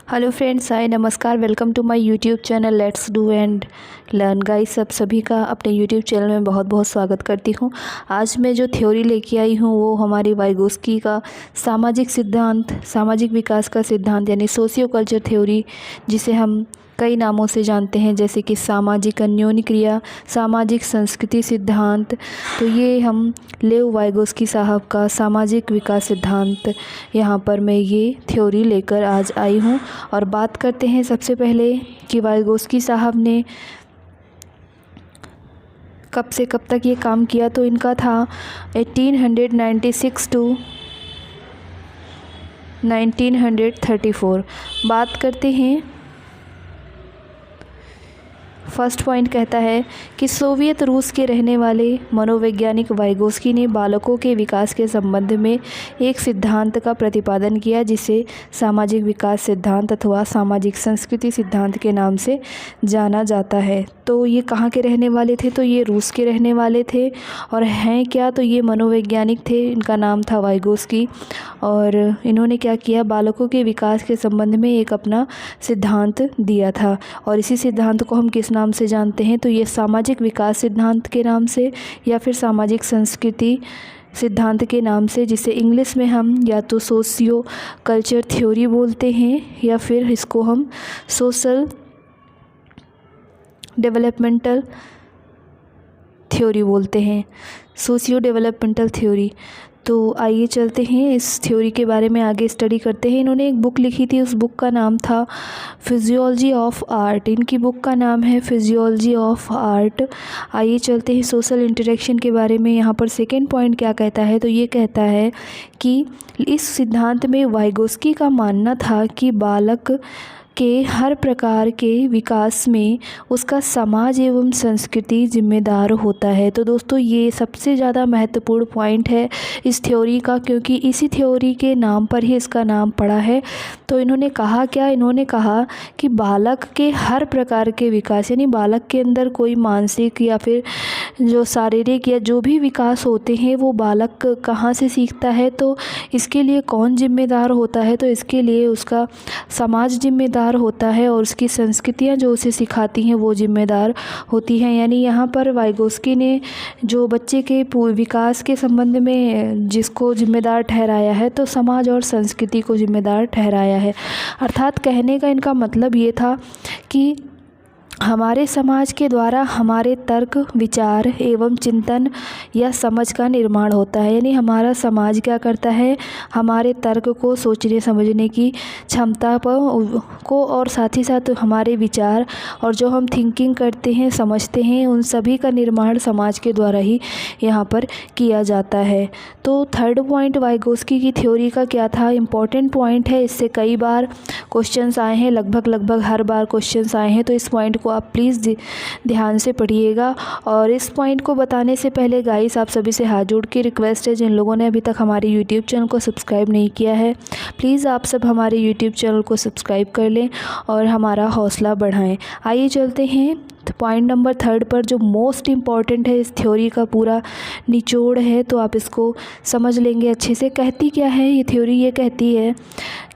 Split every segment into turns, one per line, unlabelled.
Hello friends, hi, नमस्कार। Welcome to my YouTube channel let's do and learn. Guys, सब सभी का अपने यूट्यूब चैनल में बहुत बहुत स्वागत करती हूँ। आज मैं जो थ्योरी लेके आई हूँ वो हमारी वाइगोस्की का सामाजिक सिद्धांत, सामाजिक विकास का सिद्धांत यानी सोशियो कल्चर थ्योरी, जिसे हम कई नामों से जानते हैं जैसे कि सामाजिक अन्योन्य क्रिया, सामाजिक संस्कृति सिद्धांत। तो ये हम लेव वाइगोस्की साहब का सामाजिक विकास सिद्धांत, यहाँ पर मैं ये थ्योरी लेकर आज आई हूँ। और बात करते हैं सबसे पहले कि वाइगोस्की साहब ने कब से कब तक ये काम किया। तो इनका था 1896 टू 1934। बात करते हैं, फर्स्ट पॉइंट कहता है कि सोवियत रूस के रहने वाले मनोवैज्ञानिक वाइगोस्की ने बालकों के विकास के संबंध में एक सिद्धांत का प्रतिपादन किया जिसे सामाजिक विकास सिद्धांत अथवा सामाजिक संस्कृति सिद्धांत के नाम से जाना जाता है। तो ये कहाँ के रहने वाले थे? तो ये रूस के रहने वाले थे। और हैं क्या? तो ये मनोवैज्ञानिक थे, इनका नाम था वाइगोस्की। और इन्होंने क्या किया, बालकों के विकास के संबंध में एक अपना सिद्धांत दिया था। और इसी सिद्धांत को हम किस नाम से जानते हैं? तो ये सामाजिक विकास सिद्धांत के नाम से या फिर सामाजिक संस्कृति सिद्धांत के नाम से, जिसे इंग्लिश में हम या तो सोशियो कल्चर थ्योरी बोलते हैं या फिर इसको हम सोशल डेवलपमेंटल थ्योरी बोलते हैं, सोशियो डेवलपमेंटल थ्योरी। तो आइए चलते हैं इस थ्योरी के बारे में आगे स्टडी करते हैं। इन्होंने एक बुक लिखी थी, उस बुक का नाम था फिजियोलॉजी ऑफ आर्ट। इनकी बुक का नाम है फिजियोलॉजी ऑफ आर्ट। आइए चलते हैं सोशल इंटरेक्शन के बारे में। यहाँ पर सेकेंड पॉइंट क्या कहता है? तो ये कहता है कि इस सिद्धांत में वाइगोस्की का मानना था कि बालक के हर प्रकार के विकास में उसका समाज एवं संस्कृति जिम्मेदार होता है। तो दोस्तों, ये सबसे ज़्यादा महत्वपूर्ण पॉइंट है इस थ्योरी का, क्योंकि इसी थ्योरी के नाम पर ही इसका नाम पड़ा है। तो इन्होंने कहा क्या? इन्होंने कहा कि बालक के हर प्रकार के विकास, यानी बालक के अंदर कोई मानसिक या फिर जो शारीरिक या जो भी विकास होते हैं वो बालक कहाँ से सीखता है, तो इसके लिए कौन जिम्मेदार होता है? तो इसके लिए उसका समाज जिम्मेदार होता है और उसकी संस्कृतियाँ जो उसे सिखाती हैं वो जिम्मेदार होती हैं। यानी यहाँ पर वाइगोस्की ने जो बच्चे के विकास के संबंध में जिसको जिम्मेदार ठहराया है, तो समाज और संस्कृति को जिम्मेदार ठहराया है। अर्थात कहने का इनका मतलब ये था कि हमारे समाज के द्वारा हमारे तर्क, विचार एवं चिंतन या समझ का निर्माण होता है। यानी हमारा समाज क्या करता है, हमारे तर्क को, सोचने समझने की क्षमता को और साथ ही साथ हमारे विचार और जो हम थिंकिंग करते हैं, समझते हैं, उन सभी का निर्माण समाज के द्वारा ही यहाँ पर किया जाता है। तो थर्ड पॉइंट वाइगोस्की की थ्योरी का क्या था? इम्पॉर्टेंट पॉइंट है, इससे कई बार क्वेश्चंस आए हैं, लगभग हर बार क्वेश्चंस आए हैं। तो इस पॉइंट को आप प्लीज़ ध्यान से पढ़िएगा। और इस पॉइंट को बताने से पहले गाइस, आप सभी से हाथ जोड़ के रिक्वेस्ट है, जिन लोगों ने अभी तक हमारे यूट्यूब चैनल को सब्सक्राइब नहीं किया है, प्लीज़ आप सब हमारे यूट्यूब चैनल को सब्सक्राइब कर लें और हमारा हौसला बढ़ाएं। आइए चलते हैं पॉइंट नंबर थर्ड पर, जो मोस्ट इम्पॉर्टेंट है इस थ्योरी का, पूरा निचोड़ है, तो आप इसको समझ लेंगे अच्छे से। कहती क्या है ये थ्योरी? ये कहती है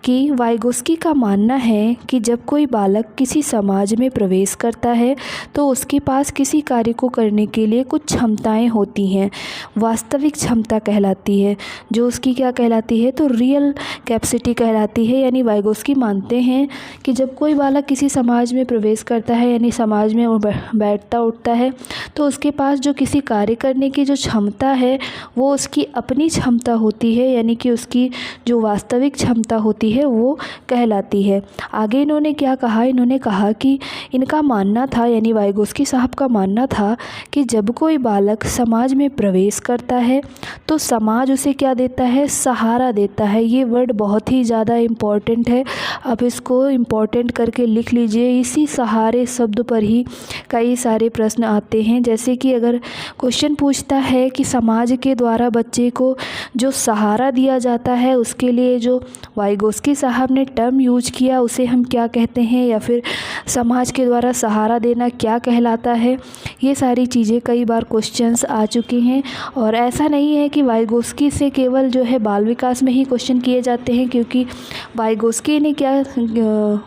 कि वाइगोस्की का मानना है कि जब कोई बालक किसी समाज में प्रवेश करता है तो उसके पास किसी कार्य को करने के लिए कुछ क्षमताएं होती हैं, वास्तविक क्षमता कहलाती है। जो उसकी क्या कहलाती है? तो रियल कैपेसिटी कहलाती है। यानी वाइगोस्की मानते हैं कि जब कोई बालक किसी समाज में प्रवेश करता है, यानी समाज में बैठता उठता है, तो उसके पास जो किसी कार्य करने की जो क्षमता है वो उसकी अपनी क्षमता होती है, यानी कि उसकी जो वास्तविक क्षमता होती है वो कहलाती है। आगे इन्होंने क्या कहा? इन्होंने कहा कि इनका मानना था, यानी वाइगोस्की साहब का मानना था कि जब कोई बालक समाज में प्रवेश करता है तो समाज उसे क्या देता है? सहारा देता है। ये वर्ड बहुत ही ज़्यादा इम्पॉर्टेंट है, आप इसको इम्पॉर्टेंट करके लिख लीजिए। इसी सहारे शब्द पर ही कई सारे प्रश्न आते हैं। जैसे कि अगर क्वेश्चन पूछता है कि समाज के द्वारा बच्चे को जो सहारा दिया जाता है, उसके लिए जो वाइगोस्की वाइगोस्की साहब ने टर्म यूज किया उसे हम क्या कहते हैं, या फिर समाज के द्वारा सहारा देना क्या कहलाता है। ये सारी चीज़ें कई बार क्वेश्चंस आ चुकी हैं। और ऐसा नहीं है कि वाइगोस्की से केवल जो है बाल विकास में ही क्वेश्चन किए जाते हैं, क्योंकि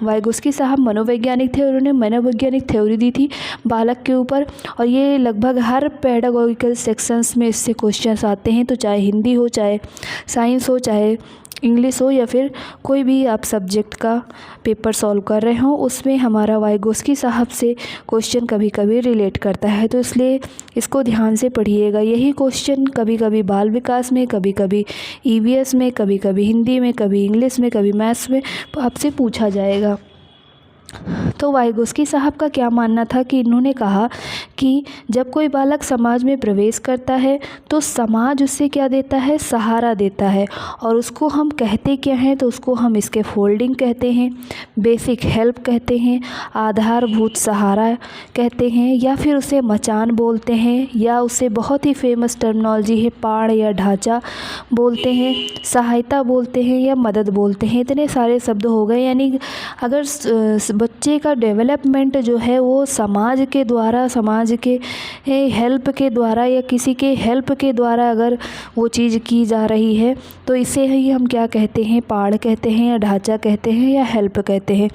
वाइगोस्की साहब मनोवैज्ञानिक थे और उन्होंने मनोवैज्ञानिक थ्योरी दी थी बालक के ऊपर। और ये लगभग हर पेडागोगिकल सेक्शंस में इससे क्वेश्चंस आते हैं, तो चाहे हिंदी हो, चाहे साइंस हो, चाहे इंग्लिश हो, या फिर कोई भी आप सब्जेक्ट का पेपर सॉल्व कर रहे हो, उसमें हमारा वाइगोस्की साहब से क्वेश्चन कभी कभी रिलेट करता है। तो इसलिए इसको ध्यान से पढ़िएगा। यही क्वेश्चन कभी कभी बाल विकास में, कभी कभी ईवीएस में, कभी कभी हिंदी में, कभी इंग्लिश में, कभी मैथ्स में आपसे पूछा जाएगा। तो वाइगोस्की साहब का क्या मानना था कि इन्होंने कहा कि जब कोई बालक समाज में प्रवेश करता है तो समाज उससे क्या देता है, सहारा देता है। और उसको हम कहते क्या हैं, तो उसको हम इसके फोल्डिंग कहते हैं, बेसिक हेल्प कहते हैं, आधारभूत सहारा कहते हैं, या फिर उसे मचान बोलते हैं, या उसे बहुत ही फेमस टर्मिनोलॉजी है पाड़ या ढांचा बोलते हैं, सहायता बोलते हैं, या मदद बोलते हैं। इतने सारे शब्द हो गए। यानी अगर बच्चे का डेवलपमेंट जो है वो समाज के द्वारा, समाज के हेल्प के द्वारा, या किसी के हेल्प के द्वारा अगर वो चीज़ की जा रही है, तो इसे ही हम क्या कहते हैं, पाड़ कहते हैं, या ढांचा कहते हैं, या हेल्प कहते हैं।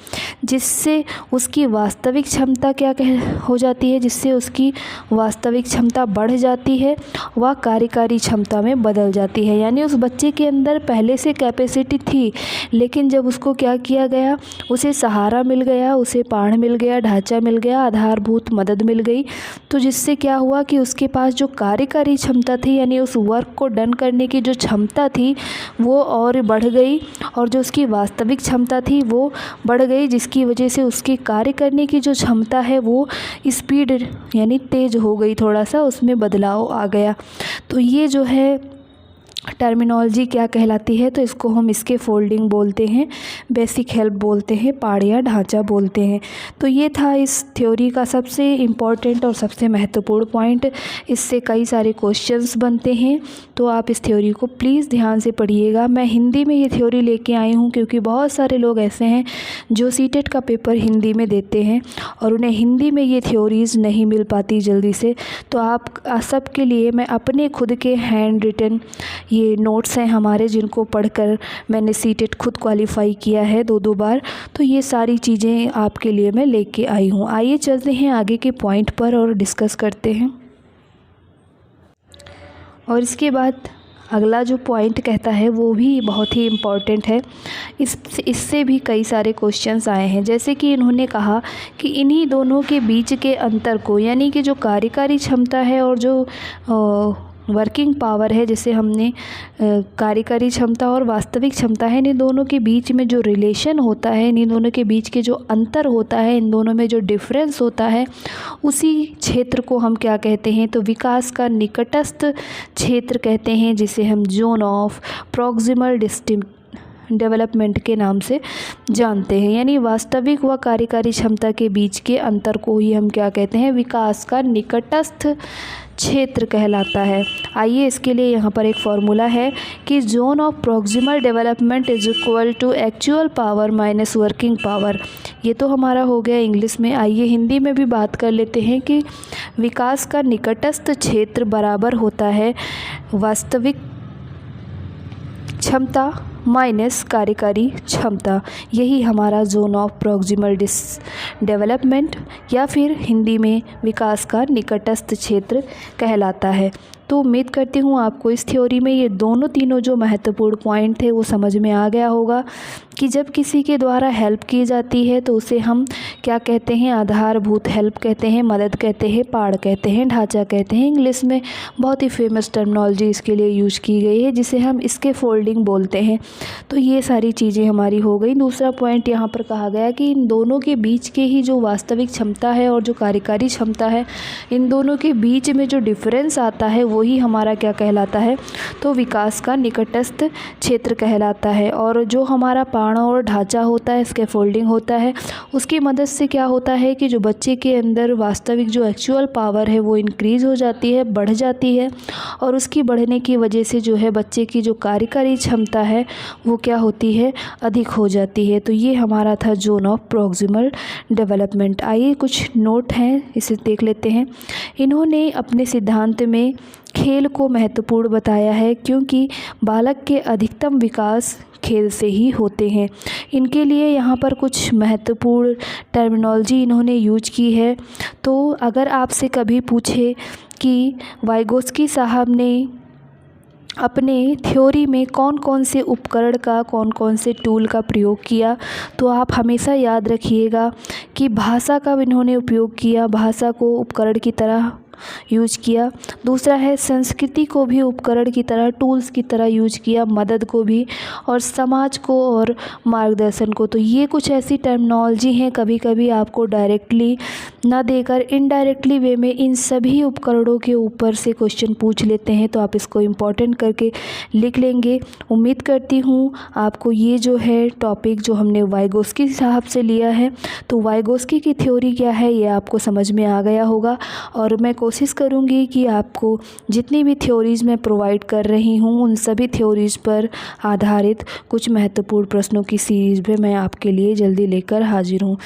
जिससे उसकी वास्तविक क्षमता क्या हो जाती है, जिससे उसकी वास्तविक क्षमता बढ़ जाती है, वह कार्यकारी क्षमता में बदल जाती है। यानी उस बच्चे के अंदर पहले से कैपेसिटी थी, लेकिन जब उसको क्या किया गया, उसे सहारा मिल गया, उसे पाड़ मिल गया, ढांचा मिल गया, आधारभूत मदद मिल गई, तो जिससे क्या हुआ कि उसके पास जो कार्यकारी क्षमता थी, यानी उस वर्क को डन करने की जो क्षमता थी वो और बढ़ गई, और जो उसकी वास्तविक क्षमता थी वो बढ़ गई, जिसकी वजह से उसकी कार्य करने की जो क्षमता है वो स्पीड यानी तेज़ हो गई, थोड़ा सा उसमें बदलाव आ गया। तो ये जो है टर्मिनोलॉजी क्या कहलाती है, तो इसको हम इसके फोल्डिंग बोलते हैं, बेसिक हेल्प बोलते हैं, पाड़ या ढांचा बोलते हैं। तो ये था इस थ्योरी का सबसे इम्पॉर्टेंट और सबसे महत्वपूर्ण पॉइंट। इससे कई सारे क्वेश्चंस बनते हैं, तो आप इस थ्योरी को प्लीज़ ध्यान से पढ़िएगा। मैं हिंदी में ये थ्योरी लेके आई हूँ क्योंकि बहुत सारे लोग ऐसे हैं जो सीटेट का पेपर हिंदी में देते हैं और उन्हें हिंदी में ये थ्योरीज़ नहीं मिल पाती जल्दी से। तो आप सबके लिए मैं अपने खुद के हैंड रिटन ये नोट्स हैं हमारे, जिनको पढ़कर मैंने सीटेट खुद क्वालिफाई किया है 2 बार, तो ये सारी चीज़ें आपके लिए मैं लेके आई हूँ। आइए चलते हैं आगे के पॉइंट पर और डिस्कस करते हैं। और इसके बाद अगला जो पॉइंट कहता है वो भी बहुत ही इम्पॉर्टेंट है। इससे भी कई सारे क्वेश्चंस आए हैं, जैसे कि इन्होंने कहा कि इन्हीं दोनों के बीच के अंतर को, यानी कि जो कार्यकारी क्षमता है और जो वर्किंग पावर है, जिसे हमने कार्यकारी क्षमता और वास्तविक क्षमता है, इन दोनों के बीच में जो रिलेशन होता है, इन दोनों के बीच के जो अंतर होता है, इन दोनों में जो डिफरेंस होता है, उसी क्षेत्र को हम क्या कहते हैं, तो विकास का निकटस्थ क्षेत्र कहते हैं, जिसे हम जोन ऑफ प्रॉक्सिमल डेवलपमेंट के नाम से जानते हैं। यानी वास्तविक व कार्यकारी क्षमता के बीच के अंतर को ही हम क्या कहते हैं, विकास का निकटस्थ क्षेत्र कहलाता है। आइए इसके लिए यहाँ पर एक फॉर्मूला है कि zone of proximal development is equal to actual power minus working power. ये तो हमारा हो गया इंग्लिश में। आइए हिंदी में भी बात कर लेते हैं कि विकास का निकटस्थ क्षेत्र बराबर होता है वास्तविक क्षमता माइनस कार्यकारी क्षमता। यही हमारा जोन ऑफ प्रॉक्सिमल डेवलपमेंट या फिर हिंदी में विकास का निकटस्थ क्षेत्र कहलाता है। तो उम्मीद करती हूँ आपको इस थ्योरी में ये तीनों जो महत्वपूर्ण पॉइंट थे वो समझ में आ गया होगा कि जब किसी के द्वारा हेल्प की जाती है तो उसे हम क्या कहते हैं, आधारभूत हेल्प कहते हैं, मदद कहते हैं, पाड़ कहते हैं, ढांचा कहते हैं। इंग्लिश में बहुत ही फेमस टर्मिनोलॉजी इसके लिए यूज की गई है, जिसे हम इसके फोल्डिंग बोलते हैं। तो ये सारी चीज़ें हमारी हो गई। दूसरा पॉइंट यहाँ पर कहा गया कि इन दोनों के बीच के ही जो वास्तविक क्षमता है और जो कार्यकारी क्षमता है, इन दोनों के बीच में जो डिफरेंस आता है वो वही हमारा क्या कहलाता है, तो विकास का निकटस्थ क्षेत्र कहलाता है। और जो हमारा पाड़ा और ढांचा होता है, स्कैफोल्डिंग होता है, उसकी मदद से क्या होता है कि जो बच्चे के अंदर वास्तविक जो एक्चुअल पावर है वो इंक्रीज़ हो जाती है, बढ़ जाती है, और उसकी बढ़ने की वजह से जो है बच्चे की जो कार्यकारी क्षमता है वो क्या होती है, अधिक हो जाती है। तो ये हमारा था जोन ऑफ प्रॉक्सिमल डेवलपमेंट। आइए कुछ नोट हैं, इसे देख लेते हैं। इन्होंने अपने सिद्धांत में खेल को महत्वपूर्ण बताया है, क्योंकि बालक के अधिकतम विकास खेल से ही होते हैं। इनके लिए यहाँ पर कुछ महत्वपूर्ण टर्मिनोलॉजी इन्होंने यूज की है। तो अगर आपसे कभी पूछे कि वाइगोस्की साहब ने अपने थ्योरी में कौन कौन से उपकरण का, कौन कौन से टूल का प्रयोग किया, तो आप हमेशा याद रखिएगा कि भाषा का इन्होंने उपयोग किया, भाषा को उपकरण की तरह यूज किया। दूसरा है संस्कृति को भी उपकरण की तरह, टूल्स की तरह यूज किया, मदद को भी, और समाज को और मार्गदर्शन को। तो ये कुछ ऐसी टर्मिनोलॉजी हैं, कभी कभी आपको डायरेक्टली ना देकर इनडायरेक्टली वे में इन सभी उपकरणों के ऊपर से क्वेश्चन पूछ लेते हैं। तो आप इसको इम्पोर्टेंट करके लिख लेंगे। उम्मीद करती हूँ आपको ये जो है टॉपिक जो हमने वाइगोस्की साहब से लिया है, तो वाइगोस्की की थ्योरी क्या है ये आपको समझ में आ गया होगा। और मैं कोशिश करूँगी कि आपको जितनी भी थ्योरीज़ मैं प्रोवाइड कर रही हूँ उन सभी थ्योरीज़ पर आधारित कुछ महत्वपूर्ण प्रश्नों की सीरीज़ भी मैं आपके लिए जल्दी लेकर हाजिर हूँ।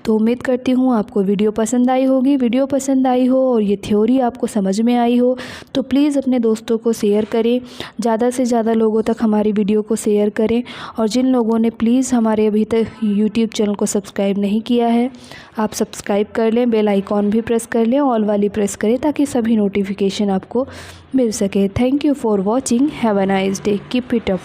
तो उम्मीद करती हूँ आपको वीडियो पसंद आई होगी। वीडियो पसंद आई हो और ये थ्योरी आपको समझ में आई हो तो प्लीज़ अपने दोस्तों को शेयर करें, ज़्यादा से ज़्यादा लोगों तक हमारी वीडियो को शेयर करें। और जिन लोगों ने प्लीज़ हमारे अभी तक यूट्यूब चैनल को सब्सक्राइब नहीं किया है, आप सब्सक्राइब कर लें, बेल आइकॉन भी प्रेस कर लें, ऑल वाली प्रेस करें ताकि सभी नोटिफिकेशन आपको मिल सके। Thank you for watching. Have a nice day. Keep it up.